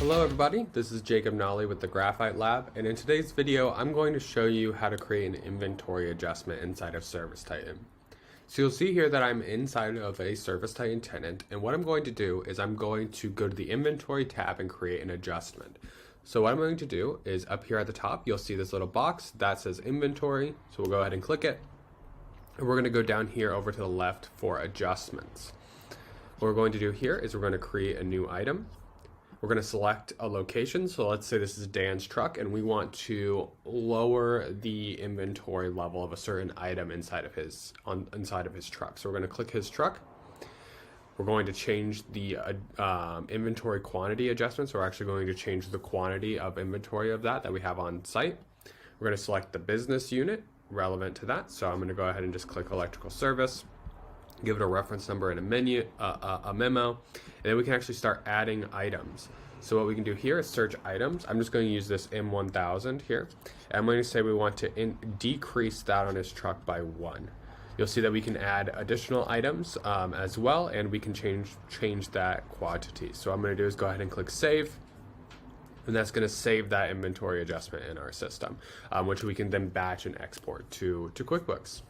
Hello everybody, this is Jacob Nolly with the Graphite Lab, and in today's video I'm going to show you how to create an inventory adjustment inside of ServiceTitan. So you'll see here that I'm inside of a ServiceTitan tenant, and what I'm going to do is I'm going to go to the inventory tab and create an adjustment. So what I'm going to do is up here at the top you'll see this little box that says inventory, so we'll go ahead and click it, and we're going to go down here over to the left for adjustments. What we're going to do here is we're going to create a new item. We're going to select a location, so let's say this is Dan's truck and we want to lower the inventory level of a certain item inside of his truck. So we're going to click his truck. We're going to change the inventory quantity adjustment, so we're actually going to change the quantity of inventory of that we have on site. We're going to select the business unit relevant to that, so I'm going to go ahead and just click electrical service, give it a reference number and a memo, and then we can actually start adding items. So what we can do here is search items. I'm just going to use this M1000 here, and I'm going to say we want to decrease that on his truck by 1. You'll see that we can add additional items as well, and we can change that quantity. So what I'm going to do is go ahead and click save, and that's going to save that inventory adjustment in our system, which we can then batch and export to QuickBooks.